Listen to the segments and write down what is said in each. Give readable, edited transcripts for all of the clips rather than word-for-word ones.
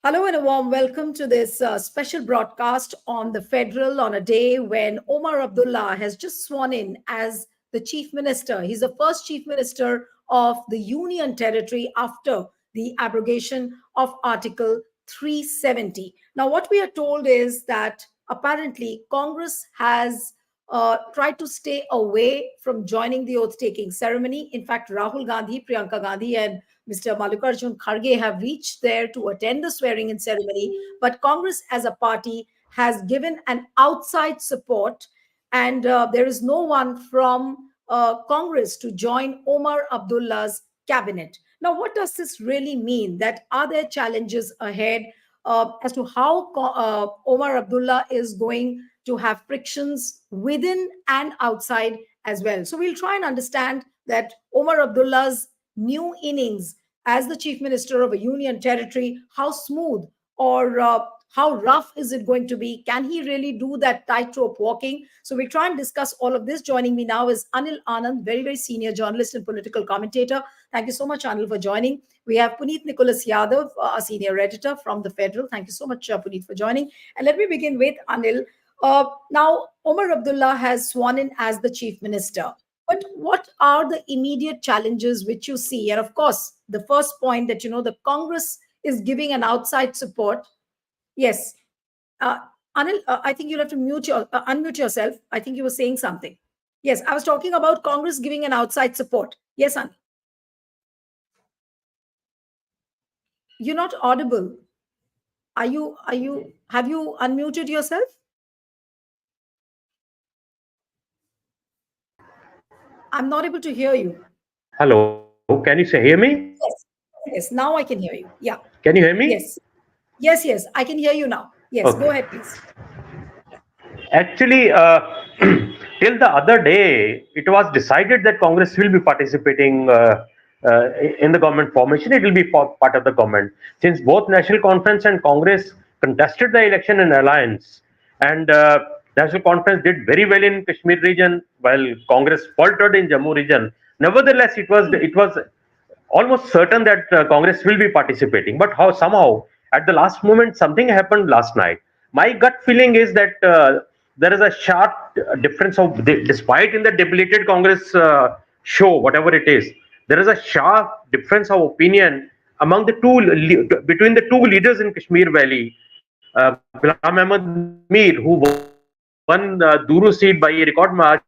Hello and a warm welcome to this special broadcast on the federal on a day when Omar Abdullah has just sworn in as the chief minister. He's the first chief minister of the Union Territory after the abrogation of Article 370. Now, what we are told is that apparently Congress has tried to stay away from joining the oath taking ceremony. In fact, Rahul Gandhi, Priyanka Gandhi, and Mr. Mallikarjun Kharge have reached there to attend the swearing in ceremony, but Congress as a party has given an outside support, and there is no one from Congress to join Omar Abdullah's cabinet. Now, what does this really mean? That are there challenges ahead as to how Omar Abdullah is going to have frictions within and outside as well? So we'll try and understand that Omar Abdullah's new innings as the chief minister of a union territory, how smooth or how rough is it going to be? Can he really do that tightrope walking? So we try and discuss all of this. Joining me now is Anil Anand, very, very senior journalist and political commentator. Thank you so much, Anil, for joining. We have Puneet Nicholas Yadav, a senior editor from the Federal. Thank you so much, Puneet, for joining. And let me begin with Anil. Now, Omar Abdullah has sworn in as the chief minister. But what are the immediate challenges which you see? And of course, the first point that, the Congress is giving an outside support. Yes. Anil, I think you'll have to unmute yourself. I think you were saying something. Yes, I was talking about Congress giving an outside support. Yes, Anil. You're not audible. Have you unmuted yourself? I'm not able to hear you. Hello, can you hear me? Yes, now I can hear you. Yeah. Can you hear me? Yes, I can hear you now. Yes, okay. Go ahead, please. Actually, till the other day, it was decided that Congress will be participating in the government formation. It will be part of the government. Since both National Conference and Congress contested the election in alliance, and National Conference did very well in Kashmir region, while Congress faltered in Jammu region. Nevertheless, it was almost certain that Congress will be participating. But somehow at the last moment something happened last night. My gut feeling is that there is a sharp difference of, despite in the debilitated Congress show, whatever it is, there is a sharp difference of opinion among between the two leaders in Kashmir Valley, Ghulam Ahmad Mir, who won Duru seat by a record margin,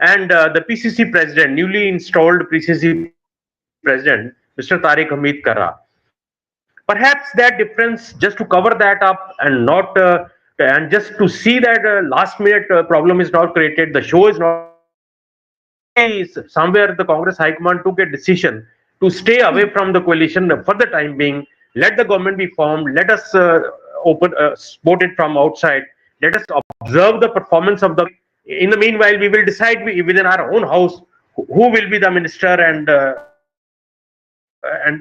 and the PCC president, newly installed PCC president, Mr. Tariq Hamid Karra. Perhaps that difference, just to cover that up and not and just to see that last minute problem is not created, the show is not somewhere the Congress High Command took a decision to stay away from the coalition for the time being. Let the government be formed. Let us support it from outside. Let us observe the performance of the. In the meanwhile, we will decide within our own house who will be the minister and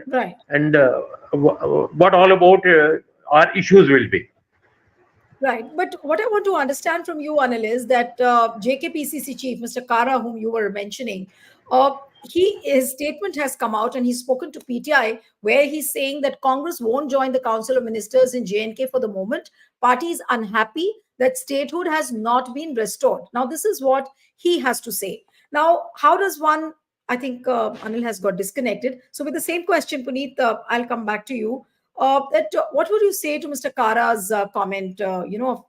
right. and what all about our issues will be. Right. But what I want to understand from you, Anil, is that JKPCC chief, Mr. Karra, whom you were mentioning, his statement has come out and he's spoken to PTI where he's saying that Congress won't join the Council of Ministers in J&K for the moment. Party is unhappy that statehood has not been restored. Now, this is what he has to say. Now, how does one, I think Anil has got disconnected. So with the same question, Puneet, I'll come back to you. What would you say to Mr. Karra's comment?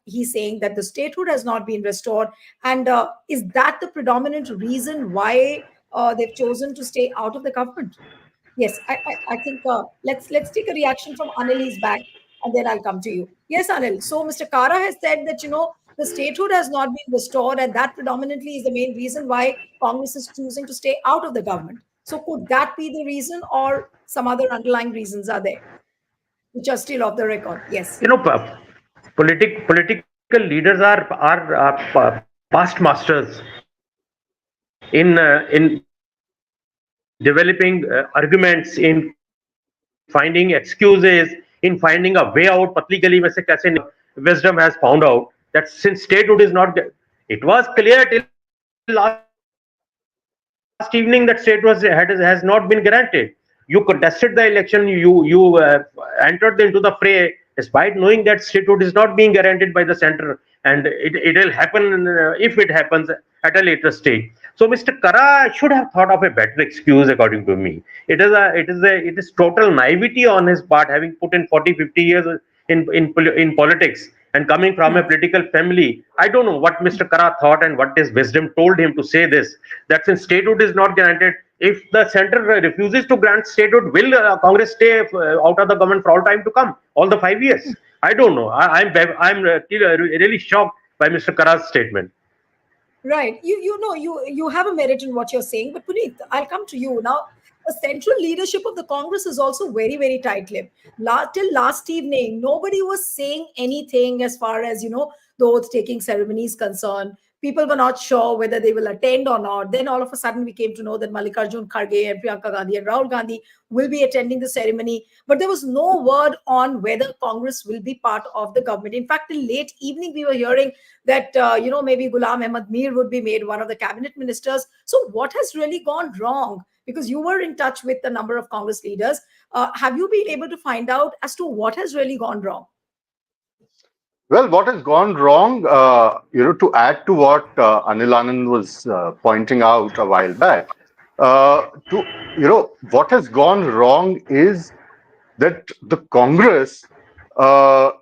He's saying that the statehood has not been restored. And is that the predominant reason why they've chosen to stay out of the government? Yes, I think let's take a reaction from Anil. He's back, and then I'll come to you. Yes, Anil. So Mr. Karra has said that, the statehood has not been restored, and that predominantly is the main reason why Congress is choosing to stay out of the government. So could that be the reason, or some other underlying reasons are there, which are still off the record? Yes. Political leaders are past masters in developing arguments, in finding excuses, in finding a way out. Patli gali mein se kaise wisdom has found out that since statehood is not, it was clear till last evening that statehood has not been granted. You contested the election. You entered into the fray, despite knowing that statehood is not being guaranteed by the center, and it will happen if it happens at a later stage. So Mr. Kara should have thought of a better excuse, according to me. It is total naivety on his part, having put in 40, 50 years in politics and coming from a political family. I don't know what Mr. Kara thought and what his wisdom told him to say this. That since statehood is not granted, if the center refuses to grant statehood, will Congress stay out of the government for all time to come, all the 5 years? I don't know. I'm really shocked by Mr. Kara's statement. Right. You have a merit in what you're saying, but Puneet, I'll come to you now. The central leadership of the Congress is also very, very tight-lipped. Till last evening, nobody was saying anything as far as the oath-taking ceremony is concerned. People were not sure whether they will attend or not. Then all of a sudden, we came to know that Mallikarjun Kharge and Priyanka Gandhi and Rahul Gandhi will be attending the ceremony. But there was no word on whether Congress will be part of the government. In fact, till late evening, we were hearing that maybe Ghulam Ahmad Mir would be made one of the cabinet ministers. So what has really gone wrong? Because you were in touch with a number of Congress leaders. Have you been able to find out as to what has really gone wrong? Well, what has gone wrong, to add to what Anil Anand was pointing out a while back, what has gone wrong is that the Congress, on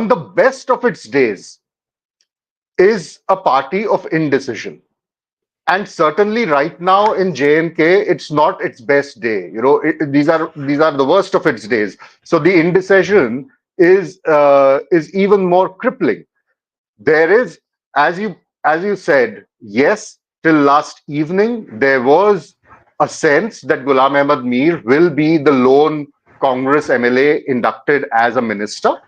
the best of its days, is a party of indecision. And certainly right now in J&K, it's not its best day. These are the worst of its days. So the indecision is even more crippling. There is, as you said, yes, till last evening, there was a sense that Ghulam Ahmad Mir will be the lone Congress MLA inducted as a minister.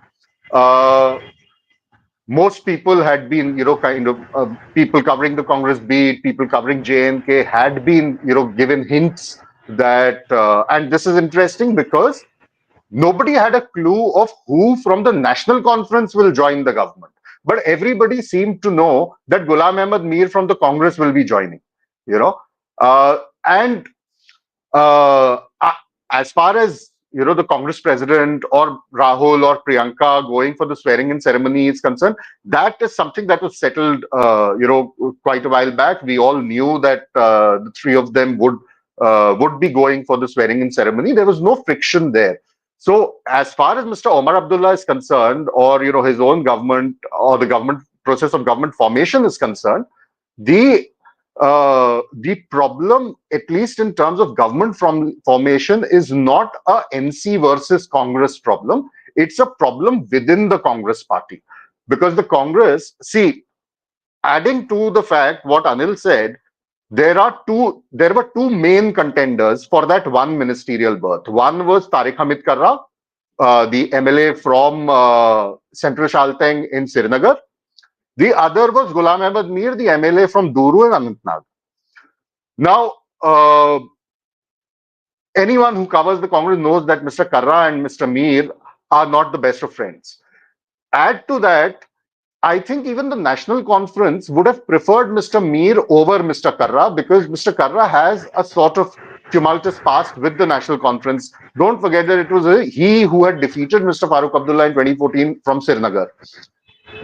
Most people had been, people covering the Congress beat, people covering J&K had been, given hints that, and this is interesting because nobody had a clue of who from the National Conference will join the government. But everybody seemed to know that Ghulam Ahmad Mir from the Congress will be joining, and as far as the Congress president or Rahul or Priyanka going for the swearing-in ceremony is concerned, that is something that was settled, quite a while back. We all knew that the three of them would be going for the swearing-in ceremony. There was no friction there. So, as far as Mr. Omar Abdullah is concerned, or his own government or the government process of government formation is concerned, the problem, at least in terms of government formation, is not a NC versus Congress problem. It's a problem within the Congress party. Because the Congress, see, adding to the fact what Anil said, there were two main contenders for that one ministerial berth. One was Tariq Hamid Karra, the MLA from Central Shalteng in Srinagar. The other was Ghulam Ahmad Mir, the MLA from Duru and Anantnag. Now, anyone who covers the Congress knows that Mr. Karra and Mr. Mir are not the best of friends. Add to that, I think even the National Conference would have preferred Mr. Mir over Mr. Karra because Mr. Karra has a sort of tumultuous past with the National Conference. Don't forget that it was he who had defeated Mr. Farooq Abdullah in 2014 from Srinagar.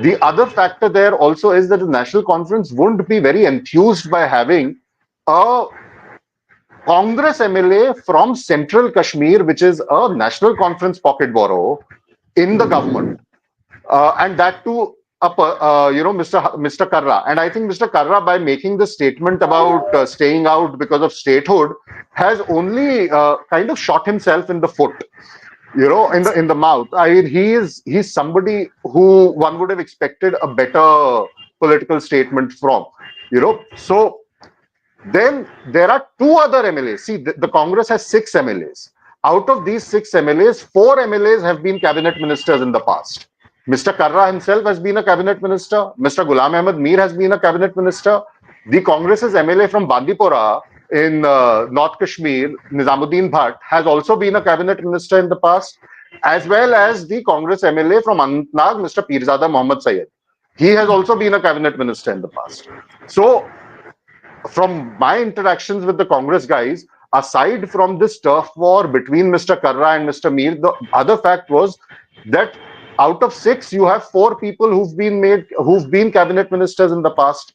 The other factor there also is that the National Conference wouldn't be very enthused by having a Congress MLA from Central Kashmir, which is a National Conference pocket borough, in the government, and that too, Mr. Karra. And I think Mr. Karra, by making the statement about staying out because of statehood, has only kind of shot himself in the foot. In the mouth. I mean, he's somebody who one would have expected a better political statement from. So then there are two other MLAs. See, the Congress has 6 MLAs. Out of these 6 MLAs, 4 MLAs have been cabinet ministers in the past. Mr. Karra himself has been a cabinet minister. Mr. Ghulam Ahmad Mir has been a cabinet minister. The Congress's MLA from Bandipora in North Kashmir, Nizamuddin Bhatt, has also been a cabinet minister in the past, as well as the Congress MLA from Anantnag, Mr. Pirzada Mohammad Syed. He has also been a cabinet minister in the past. So, from my interactions with the Congress guys, aside from this turf war between Mr. Karra and Mr. Mir, the other fact was that out of 6, you have 4 people who've been cabinet ministers in the past.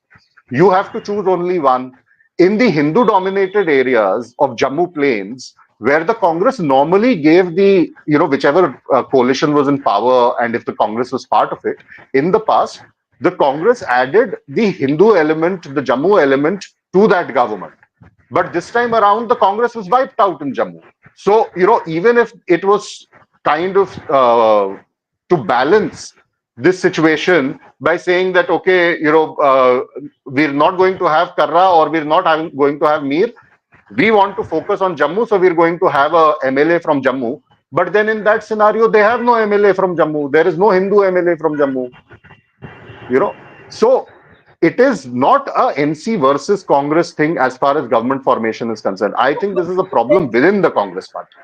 You have to choose only one. In the Hindu-dominated areas of Jammu Plains, where the Congress normally gave the, whichever coalition was in power, and if the Congress was part of it, in the past, the Congress added the Hindu element, the Jammu element to that government. But this time around, the Congress was wiped out in Jammu. So, even if it was kind of to balance this situation by saying that, okay, we're not going to have Karra or we're not going to have Mir, we want to focus on Jammu, so we're going to have a MLA from Jammu. But then in that scenario, they have no MLA from Jammu. There is no Hindu MLA from Jammu. So it is not a NC versus Congress thing as far as government formation is concerned. I think this is a problem within the Congress party.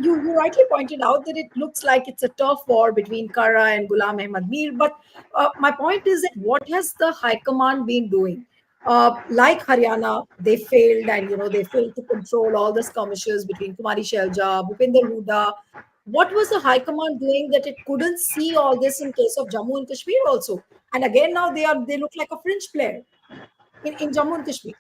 You rightly pointed out that it looks like it's a tough war between Karra and Ghulam Ahmad Mir. But my point is that what has the High Command been doing? Like Haryana, they failed, and they failed to control all the skirmishes between Kumari Shelja, Bhupinder Huda. What was the High Command doing that it couldn't see all this in case of Jammu and Kashmir also? And again, now they look like a fringe player in Jammu and Kashmir.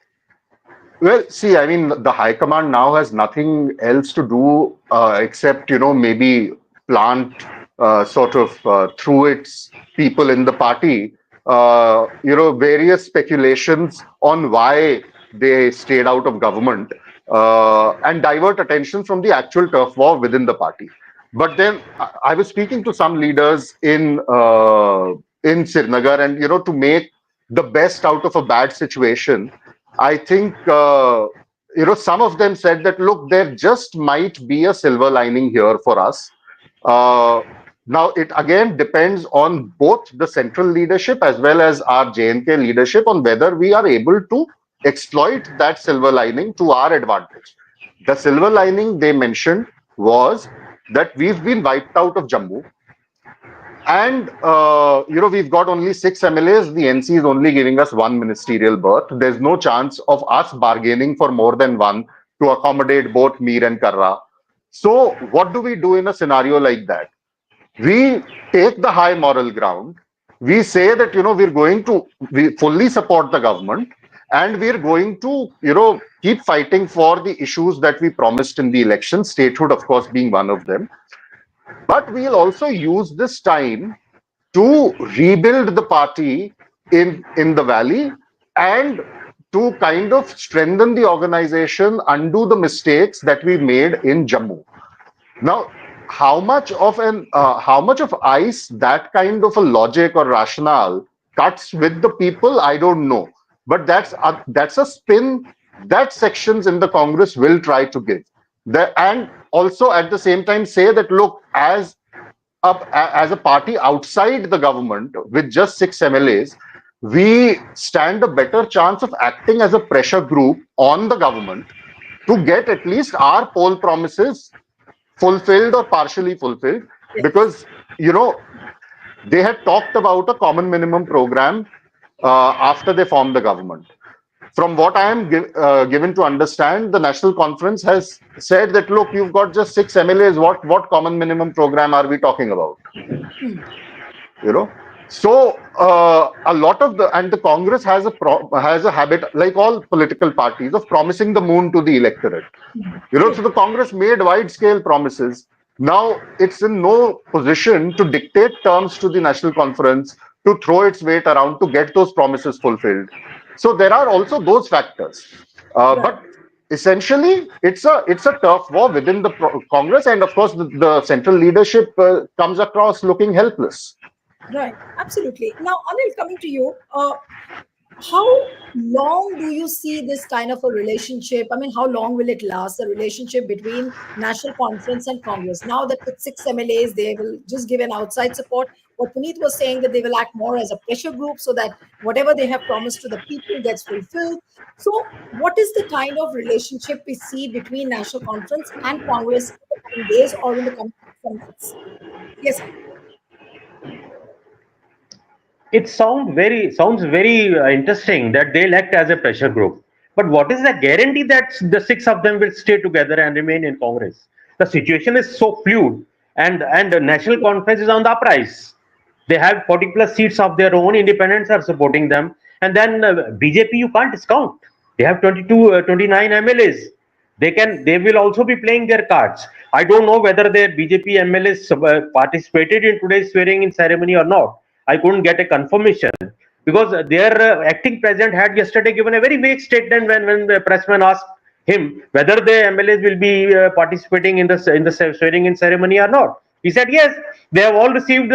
Well, see, I mean, the High Command now has nothing else to do except, maybe plant through its people in the party, various speculations on why they stayed out of government and divert attention from the actual turf war within the party. But then I was speaking to some leaders in Srinagar, and, to make the best out of a bad situation, I think, some of them said that, look, there just might be a silver lining here for us. Now, it again depends on both the central leadership as well as our J&K leadership on whether we are able to exploit that silver lining to our advantage. The silver lining they mentioned was that we've been wiped out of Jammu. And, we've got only 6 MLAs. The NC is only giving us 1 ministerial berth. There's no chance of us bargaining for more than 1 to accommodate both Mir and Karra. So what do we do in a scenario like that? We take the high moral ground. We say that, we fully support the government, and we're going to, keep fighting for the issues that we promised in the election, statehood, of course, being one of them. But we'll also use this time to rebuild the party in the valley and to kind of strengthen the organization, undo the mistakes that we made in Jammu. Now, how much of ice that kind of a logic or rationale cuts with the people, I don't know. But that's a spin that sections in the Congress will try to give. And also at the same time say that, look, as a party outside the government with just 6 MLAs, we stand a better chance of acting as a pressure group on the government to get at least our poll promises fulfilled or partially fulfilled. Because, they had talked about a common minimum program after they formed the government. From what I am given to understand, the National Conference has said that, look, you've got just 6 MLAs. What common minimum program are we talking about? So a lot of the Congress has a habit, like all political parties, of promising the moon to the electorate. So the Congress made wide-scale promises. Now it's in no position to dictate terms to the National Conference, to throw its weight around to get those promises fulfilled. So there are also those factors. But essentially, it's a tough war within the Congress, and of course, the central leadership comes across looking helpless. Right, absolutely. Now, Anil, coming to you, how long do you see this kind of a relationship? I mean, how long will it last, the relationship between National Conference and Congress? Now that with 6 MLAs, they will just give an outside support. What Puneet was saying, that they will act more as a pressure group so that whatever they have promised to the people gets fulfilled. So what is the kind of relationship we see between National Conference and Congress in the coming days or in the coming months? Yes. It sounds very interesting that they'll act as a pressure group. But what is the guarantee that the six of them will stay together and remain in Congress? The situation is so fluid, and the national conference is on the uprise. They have 40 plus seats of their own. Independents are supporting them, and then BJP you can't discount. They have 22, 29 MLAs. They will also be playing their cards. I don't know whether their BJP MLAs participated in today's swearing in ceremony or not. I couldn't get a confirmation because their acting president had yesterday given a very vague statement when the pressman asked him whether the MLAs will be participating in the swearing in ceremony or not. He said yes, they have all received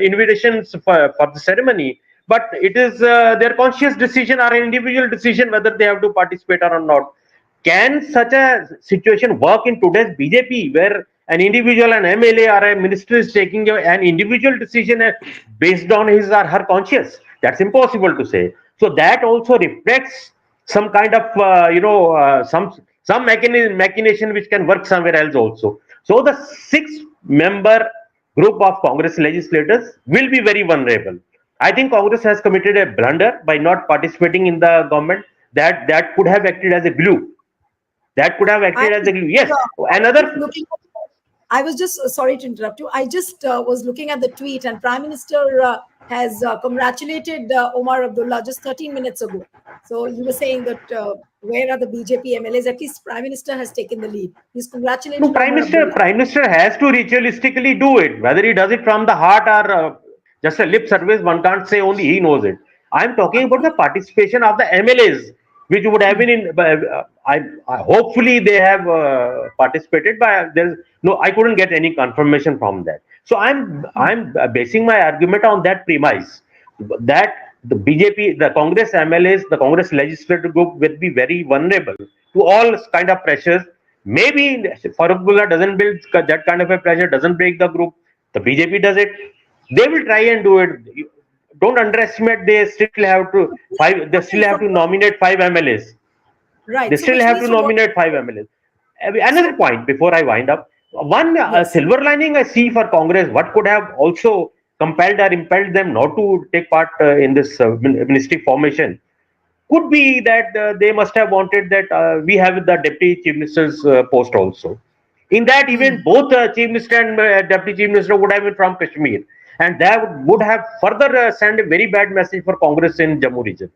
invitations for the ceremony, but it is their conscious decision or an individual decision whether they have to participate or not. Can such a situation work in today's BJP, where an individual, an MLA or a minister is taking an individual decision based on his or her conscience? That's impossible to say. So that also reflects some kind of some machination which can work somewhere else also. So the six-member group of Congress legislators will be very vulnerable. I think Congress has committed a blunder by not participating in the government. That could have acted as a glue. That could have I acted as a glue. Yes, I was just another. looking. I was just sorry to interrupt you. I just was looking at the tweet, and Prime Minister has congratulated Omar Abdullah just 13 minutes ago. So you were saying that where are the BJP MLAs? At least Prime Minister has taken the lead. He's No, congratulated Prime Omar Minister. Abdullah. Prime Minister has to ritualistically do it. Whether he does it from the heart or just a lip service, one can't say. Only he knows it. I'm talking about the participation of the MLAs, which would have been in. Hopefully they have participated, but there's no. I couldn't get any confirmation from that. So I'm basing my argument on that premise that the BJP, the Congress MLAs, the Congress legislative group will be very vulnerable to all kind of pressures. Maybe Farooqullah doesn't build that kind of a pressure, doesn't break the group. The BJP does it. They will try and do it. Don't underestimate. They still have to five. They still Okay, have so to nominate five MLAs. They right. So still which have to means from what? nominate five MLAs. Another So point before I wind up. One yes, silver lining I see for Congress. What could have also compelled or impelled them not to take part in this ministry formation could be that they must have wanted that we have the deputy chief minister's post also. In that event, both chief minister and deputy chief minister would have been from Kashmir, and that would have further sent a very bad message for Congress in Jammu region.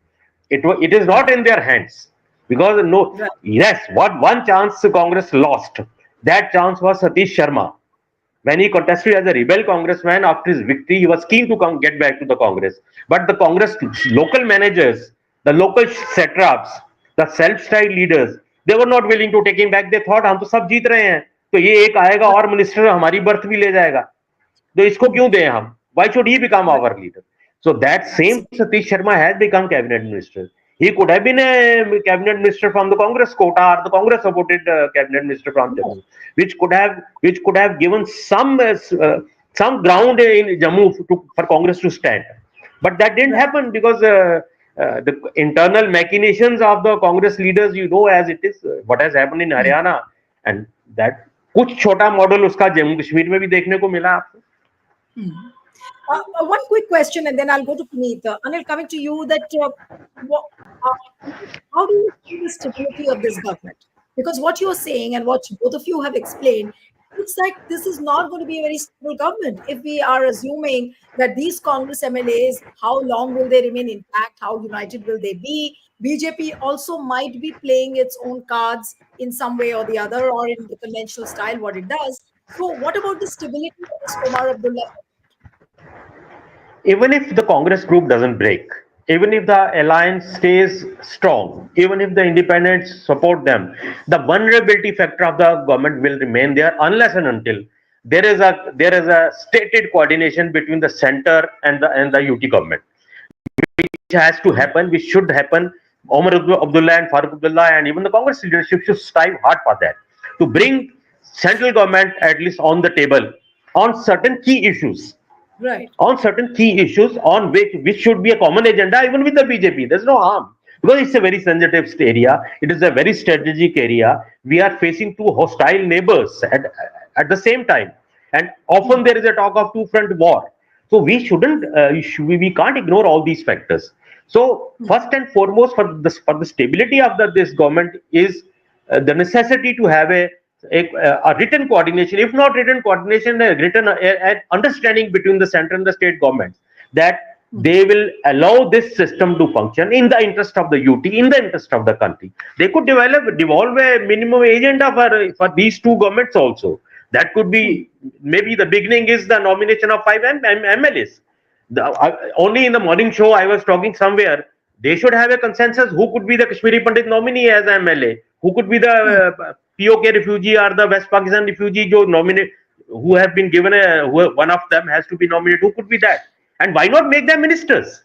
It is not in their hands because no, right. yes, what one chance Congress lost. That chance was Satish Sharma when he contested as a rebel congressman after his victory. He was keen to get back to the Congress, but the Congress local managers, the local satraps, the self-styled leaders, they were not willing to take him back. They thought हम तो सब जीत रहे हैं, तो ये एक आएगा और मिनिस्टर हमारी बर्थ भी ले जाएगा, तो इसको क्यों दें हम? Why should he become Right. our leader? So that So same Satish Sharma has become cabinet minister. He could have been a cabinet minister from the Congress quota or the Congress supported cabinet minister from Jammu, which could have given some ground in Jammu for Congress to stand. But that didn't right. happen because the internal machinations of the Congress leaders, you know, as it is, what has happened in Haryana, and that कुछ छोटा model उसका जम्मू कश्मीर में भी देखने को मिला आपको. One quick question, and then I'll go to Puneet. Anil, coming to you, that what, uh, how do you see the stability of this government? Because what you're saying and what both of you have explained, it's like this is not going to be a very stable government. If we are assuming that these Congress MLAs, how long will they remain intact? How united will they be? BJP also might be playing its own cards in some way or the other, or in the conventional style, what it does. So, what about the stability of this Omar Abdullah? Even if the Congress group doesn't break, even if the alliance stays strong, even if the independents support them, the vulnerability factor of the government will remain there unless and until there is a stated coordination between the center and the UT government, which has to happen, which should happen. Omar Abdullah and Farooq Abdullah and even the Congress leadership should strive hard for that, to bring central government at least on the table on certain key issues, Right. on which should be a common agenda even with the BJP. There's no harm because it's a very sensitive area. It is a very strategic area. We are facing two hostile neighbors at the same time, and often there is a talk of two-front war. So we shouldn't, we can't ignore all these factors. So first and foremost, for the stability of this government is the necessity to have a written coordination, if not written coordination, a written understanding between the center and the state governments, that they will allow this system to function in the interest of the UT, in the interest of the country. They could devolve a minimum agenda for these two governments also. That could be, maybe the beginning is the nomination of 5 MLAs. Only in the morning show I was talking somewhere. They should have a consensus who could be the Kashmiri Pandit nominee as MLA, who could be the POK refugee or the West Pakistan refugee who have been given one of them has to be nominated. Who could be that? And why not make them ministers?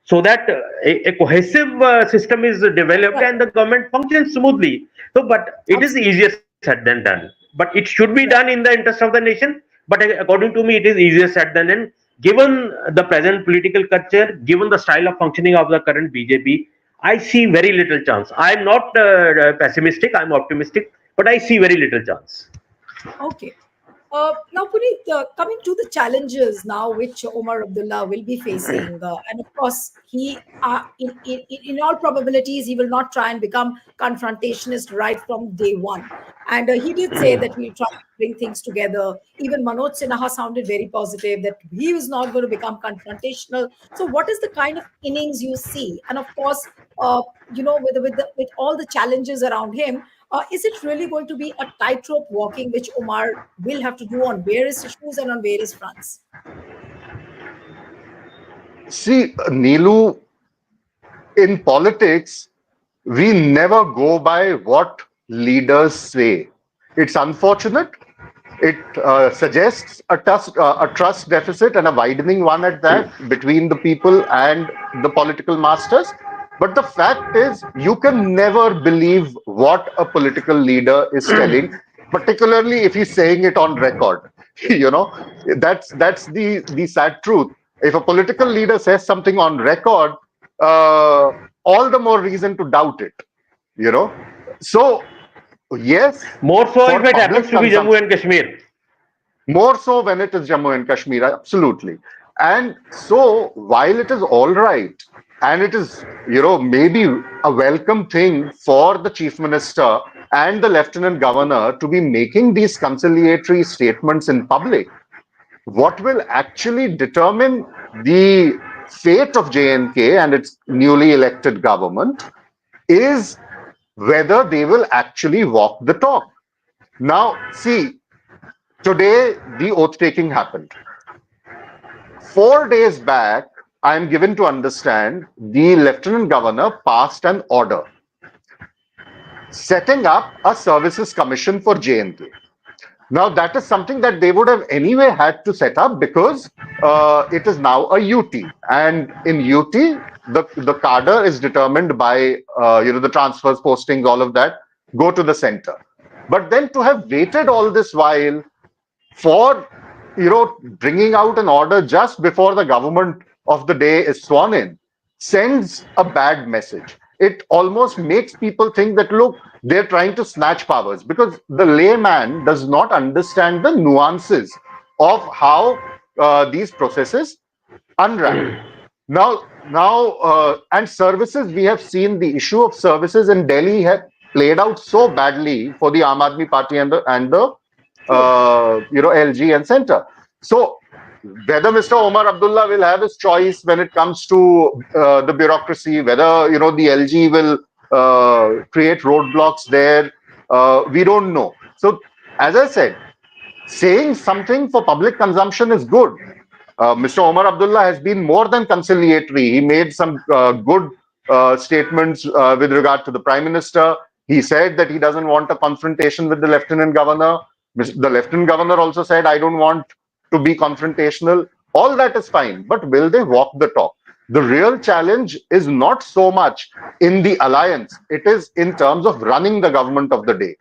So that a cohesive system is developed and the government functions smoothly. So, but it is easier said than done. But it should be done in the interest of the nation. But according to me, it is easier said than done. Given the present political culture, given the style of functioning of the current BJP, I see very little chance. I am not pessimistic, I am optimistic, but I see very little chance. Okay. Now, Puneet, coming to the challenges now which Omar Abdullah will be facing, and of course, in all probabilities, he will not try and become confrontationist right from day one. And he did say that he'll try to bring things together. Even Manoj Sinha sounded very positive that he was not going to become confrontational. So, what is the kind of innings you see? And of course, with all the challenges around him, is it really going to be a tightrope walking, which Omar will have to do on various issues and on various fronts? See, Neelu, in politics, we never go by what leaders say. It's unfortunate. It suggests a trust deficit, and a widening one at that, between the people and the political masters. But the fact is, you can never believe what a political leader is telling, particularly if he's saying it on record. You know, that's the sad truth. If a political leader says something on record, all the more reason to doubt it. You know, so yes, More so for if it public happens to be consumption. Jammu and Kashmir. More so when it is Jammu and Kashmir, absolutely. And so, while it is all right, and it is, maybe a welcome thing for the chief minister and the lieutenant governor to be making these conciliatory statements in public, what will actually determine the fate of JNK and its newly elected government is whether they will actually walk the talk. Now, see, today, the oath taking happened. 4 days back, I am given to understand the lieutenant governor passed an order setting up a services commission for JNK. Now, that is something that they would have anyway had to set up because it is now a UT. And in UT, the cadre is determined by, the transfers, postings, all of that, go to the center. But then to have waited all this while for bringing out an order just before the government of the day is sworn in sends a bad message. It almost makes people think that, look, they're trying to snatch powers, because the layman does not understand the nuances of how these processes unravel. And services, we have seen the issue of services in Delhi have played out so badly for the Aam Aadmi Party and the LG and center. So whether Mr. Omar Abdullah will have his choice when it comes to the bureaucracy, whether the LG will create roadblocks there, we don't know. So as I said, saying something for public consumption is good. Mr. Omar Abdullah has been more than conciliatory. He made some good statements with regard to the Prime Minister. He said that he doesn't want a confrontation with the Lieutenant Governor. The Lieutenant Governor also said, I don't want to be confrontational. All that is fine, but will they walk the talk? The real challenge is not so much in the alliance. It is in terms of running the government of the day.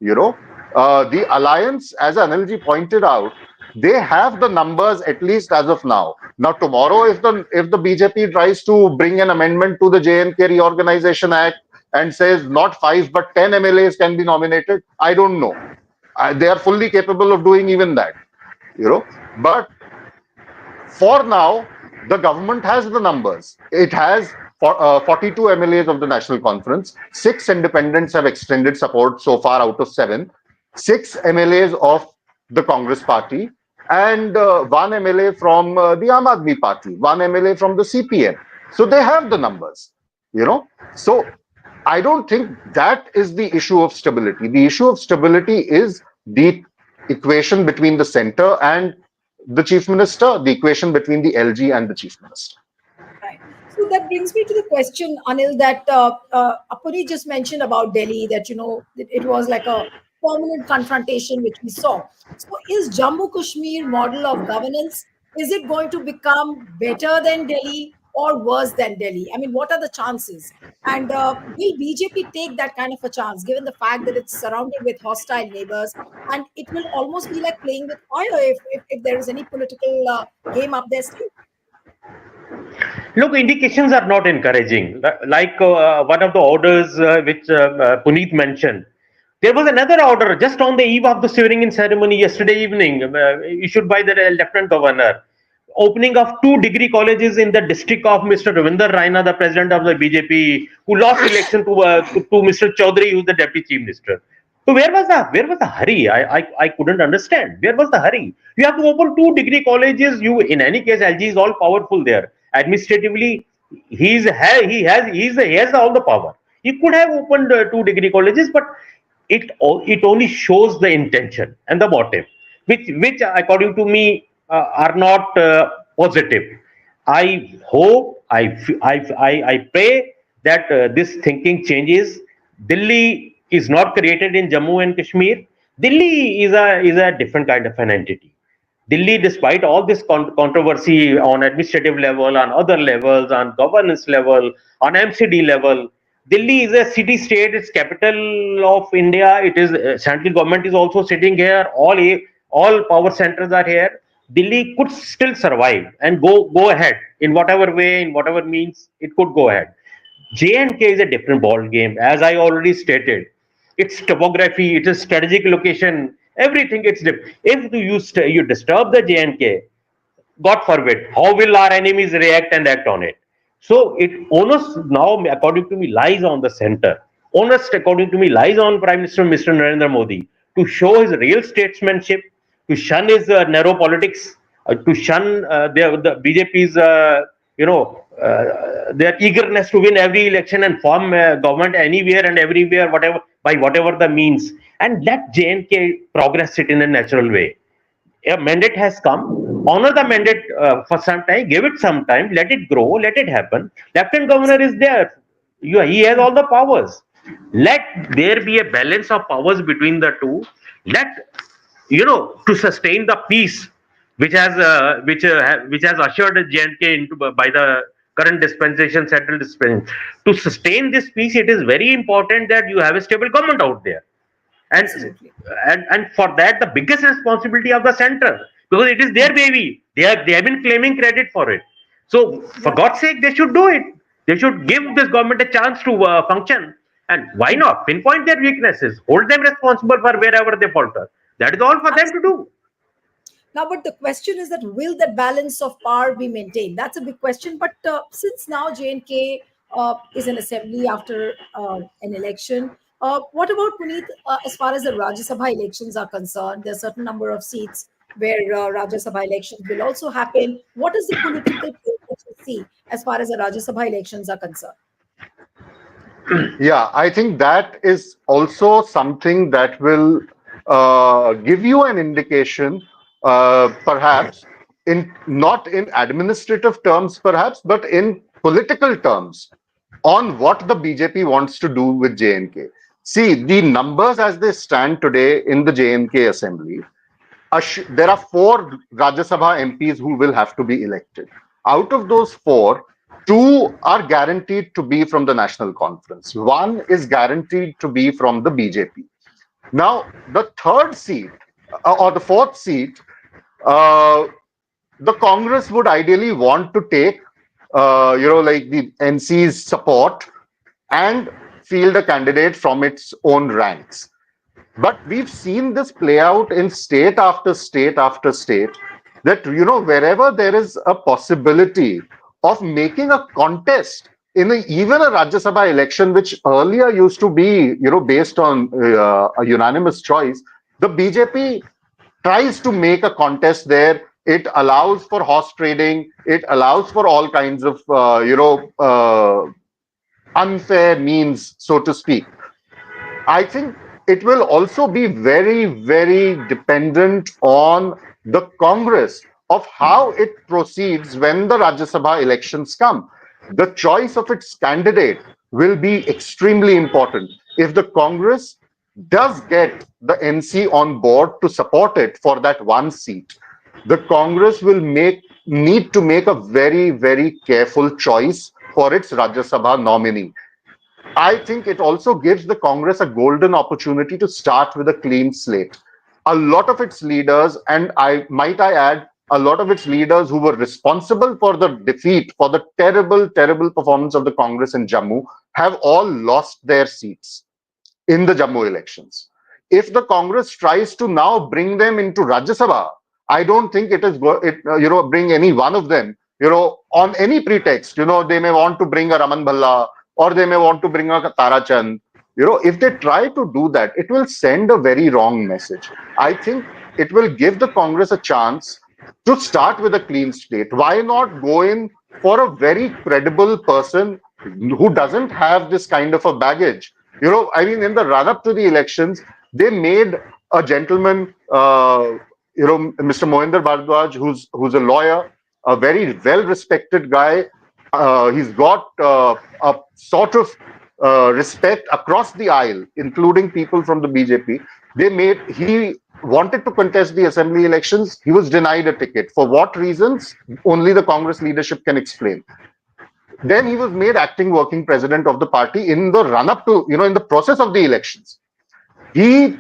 The alliance, as Anilji pointed out, they have the numbers, at least as of now. Now, tomorrow, if the BJP tries to bring an amendment to the JNK Reorganization Act and says not 5 but 10 MLAs can be nominated, I don't know. They are fully capable of doing even that. But for now, the government has the numbers. It has 42 MLAs of the National Conference. 6 independents have extended support so far out of 7. 6 MLAs of the Congress party, and 1 MLA from the Aam Aadmi party, 1 MLA from the CPM. So they have the numbers, you know. So I don't think that is the issue of stability. The issue of stability is the equation between the center and the chief minister, the equation between the LG and the chief minister. Right. So that brings me to the question, Anil, that Apuri just mentioned about Delhi, that, it was like a permanent confrontation which we saw. So is Jammu Kashmir model of governance, is it going to become better than Delhi or worse than Delhi? I mean, what are the chances? And will BJP take that kind of a chance, given the fact that it's surrounded with hostile neighbors, and it will almost be like playing with fire if there is any political game up their sleeve? Look, indications are not encouraging. Like one of the orders which Puneet mentioned, there was another order just on the eve of the swearing-in ceremony yesterday evening, issued by the Lieutenant Governor, opening of 2 degree colleges in the district of Mr. Ravinder Raina, the president of the BJP, who lost election to Mr. Chaudhary, who is the deputy chief minister. So where was the hurry? I couldn't understand. Where was the hurry? You have to open 2 degree colleges. You, in any case, LG is all powerful there. Administratively, he has all the power. He could have opened 2 degree colleges, but it only shows the intention and the motive, which according to me are not positive. I hope, I pray that this thinking changes. Delhi is not created in Jammu and Kashmir. Delhi is a different kind of an entity. Delhi, despite all this controversy on administrative level, on other levels, on governance level, on MCD level, Delhi is a city-state. It's capital of India. It is central government is also sitting here. All power centers are here. Delhi could still survive and go ahead in whatever way, in whatever means it could go ahead. J&K is a different ball game, as I already stated. Its topography, its strategic location, everything. If you disturb the J&K, God forbid, how will our enemies react and act on it? So it onus now, according to me, lies on the center. Onus, according to me, lies on Prime Minister Mr. Narendra Modi to show his real statesmanship, to shun his narrow politics, to shun the BJP's, their eagerness to win every election and form government anywhere and everywhere, whatever by whatever the means, and let J&K progress it in a natural way. A mandate has come. Honor the mandate for some time. Give it some time. Let it grow. Let it happen. Lieutenant Governor is there. He has all the powers. Let there be a balance of powers between the two. Let to sustain the peace which has ushered J&K into by the current dispensation, settled dispensation. To sustain this peace, it is very important that you have a stable government out there. and Absolutely. and for that, the biggest responsibility of the center, because it is their baby. They have been claiming credit for it. So for Yeah. God's sake, they should do it. They should give this government a chance to function. And why not pinpoint their weaknesses, hold them responsible for wherever they falter? That is all for them to do. Now, but the question is that will that balance of power be maintained? That's a big question. But since now J&K is an assembly after an election, what about Puneet, as far as the Rajya Sabha elections are concerned? There are a certain number of seats where Rajya Sabha elections will also happen. What is the political play that you see as far as the Rajya Sabha elections are concerned? Yeah, I think that is also something that will give you an indication, perhaps in not in administrative terms, perhaps, but in political terms, on what the BJP wants to do with J&K. See, the numbers as they stand today in the J&K assembly, there are 4 Rajya Sabha MPs who will have to be elected. Out of those 4, 2 are guaranteed to be from the National Conference. 1 is guaranteed to be from the BJP. Now, the third seat or the fourth seat, the Congress would ideally want to take, like the NC's support and field a candidate from its own ranks. But we've seen this play out in state after state after state, that, wherever there is a possibility of making a contest in even a Rajya Sabha election, which earlier used to be, based on a unanimous choice, the BJP tries to make a contest there. It allows for horse trading. It allows for all kinds of, unfair means, so to speak. I think it will also be very, very dependent on the Congress of how it proceeds when the Rajya Sabha elections come. The choice of its candidate will be extremely important. If the Congress does get the NC on board to support it for that one seat, the Congress will need to make a very, very careful choice for its Rajya Sabha nominee. I think it also gives the Congress a golden opportunity to start with a clean slate. A lot of its leaders, and I add, a lot of its leaders who were responsible for the defeat, for the terrible, terrible performance of the Congress in Jammu, have all lost their seats in the Jammu elections. If the Congress tries to now bring them into Rajya Sabha, I don't think it is bring any one of them, on any pretext. They may want to bring a Raman Bhalla, or they may want to bring a Tarachand. If they try to do that, it will send a very wrong message. I think it will give the Congress a chance to start with a clean slate. Why not go in for a very credible person who doesn't have this kind of a baggage? In the run up to the elections, they made a gentleman, Mr. Mohinder Bhardwaj, who's a lawyer, a very well respected guy. He's got a sort of respect across the aisle, including people from the BJP. He wanted to contest the assembly elections. He was denied a ticket. For what reasons? Only the Congress leadership can explain. Then he was made acting working president of the party in the run up to, in the process of the elections. He's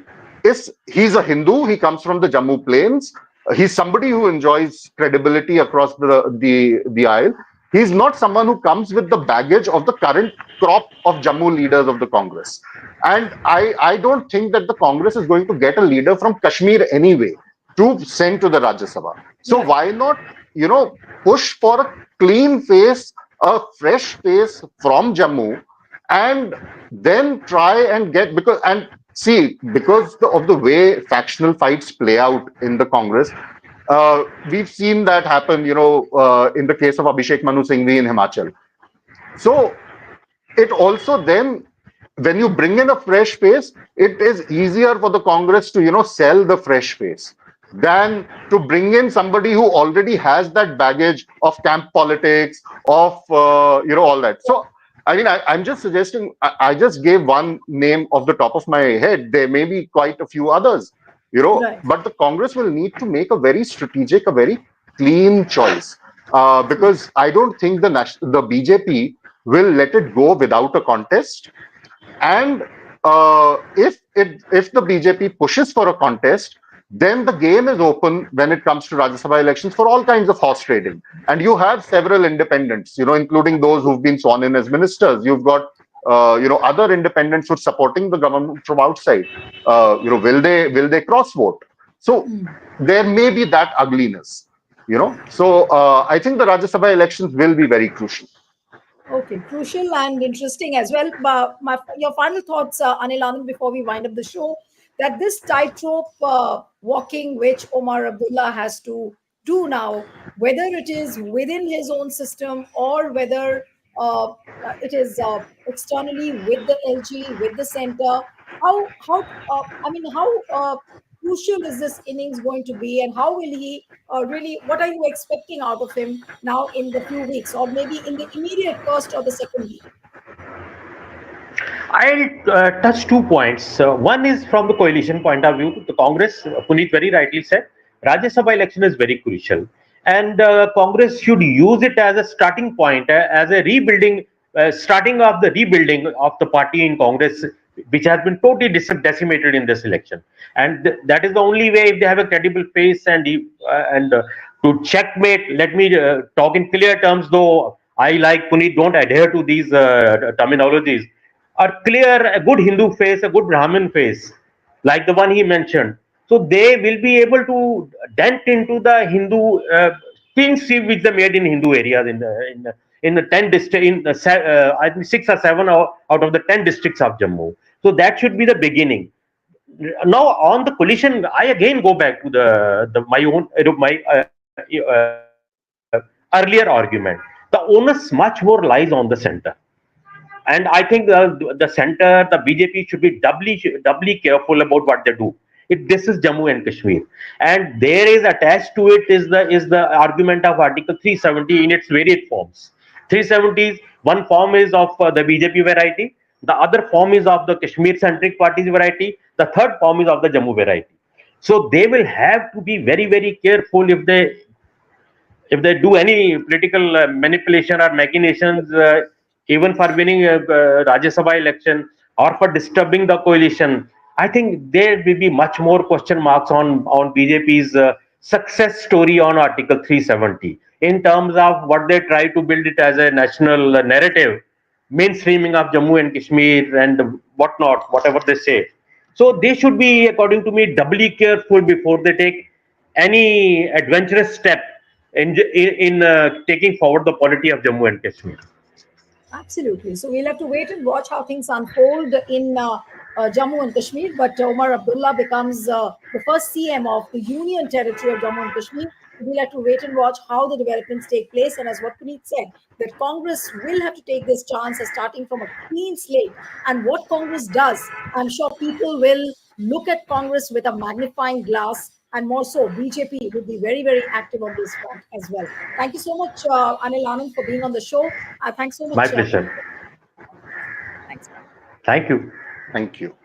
a Hindu. He comes from the Jammu Plains. He's somebody who enjoys credibility across the aisle. He's not someone who comes with the baggage of the current crop of Jammu leaders of the Congress. And I don't think that the Congress is going to get a leader from Kashmir anyway to send to the Rajya Sabha. So why not, push for a clean face, a fresh face from Jammu, and then try and because of the way factional fights play out in the Congress. We've seen that happen, in the case of Abhishek Manu Singhvi in Himachal. So it also then, when you bring in a fresh face, it is easier for the Congress to, sell the fresh face than to bring in somebody who already has that baggage of camp politics, of, all that. So, I'm just suggesting, I just gave one name off the top of my head. There may be quite a few others. Right. But the Congress will need to make a very strategic, a very clean choice, because I don't think the BJP will let it go without a contest. And if the BJP pushes for a contest, then the game is open when it comes to Rajya Sabha elections for all kinds of horse trading. And you have several independents, including those who've been sworn in as ministers. You've got other independents who are supporting the government from outside. Will they cross vote? So there may be that ugliness. So I think the Rajya Sabha elections will be very crucial. Okay, crucial and interesting as well. Your final thoughts, Anil Anand, before we wind up the show, that this tightrope walking which Omar Abdullah has to do now, whether it is within his own system or whether it is externally with the LG, with the center, how crucial is this innings going to be, and how will he really? What are you expecting out of him now in the few weeks, or maybe in the immediate first or the second week? I'll touch 2 points. One is from the coalition point of view. The Congress, Puneet very rightly said, Rajya Sabha election is very crucial. And Congress should use it as a starting point, as a rebuilding, starting of the rebuilding of the party in Congress, which has been totally decimated in this election. And that is the only way, if they have a credible face and to checkmate. Let me talk in clear terms, though I, like Puneet, don't adhere to these terminologies. A clear, a good Hindu face, a good Brahmin face, like the one he mentioned, So they will be able to dent into the Hindu things which they made in Hindu areas in the 10 district I think 6 or 7 out of the 10 districts of Jammu. So that should be the beginning. Now on the coalition, I again go back to my earlier argument. The onus much more lies on the center. And I think the center, the BJP should be doubly careful about what they do. This is Jammu and Kashmir, and there is attached to it is the argument of Article 370 in its varied forms. 370s, one form is of the BJP variety, the other form is of the Kashmir centric parties variety, the third form is of the Jammu variety. So they will have to be very careful if they do any political manipulation or machinations, even for winning a Rajsaba election or for disturbing the coalition, I think there will be much more question marks on BJP's success story on Article 370 in terms of what they try to build it as a national narrative, mainstreaming of Jammu and Kashmir and whatnot, whatever they say. So they should be, according to me, doubly careful before they take any adventurous step in taking forward the polity of Jammu and Kashmir. Absolutely. So we'll have to wait and watch how things unfold in Jammu and Kashmir. But Omar Abdullah becomes the first CM of the Union Territory of Jammu and Kashmir. We'll have to wait and watch how the developments take place. And as what Puneet said, that Congress will have to take this chance of starting from a clean slate. And what Congress does, I'm sure people will look at Congress with a magnifying glass, and more so, BJP will be very active on this front as well. Thank you so much, Anil Anand, for being on the show. Thanks so My much. pleasure. Thanks. Thank you. Thank you.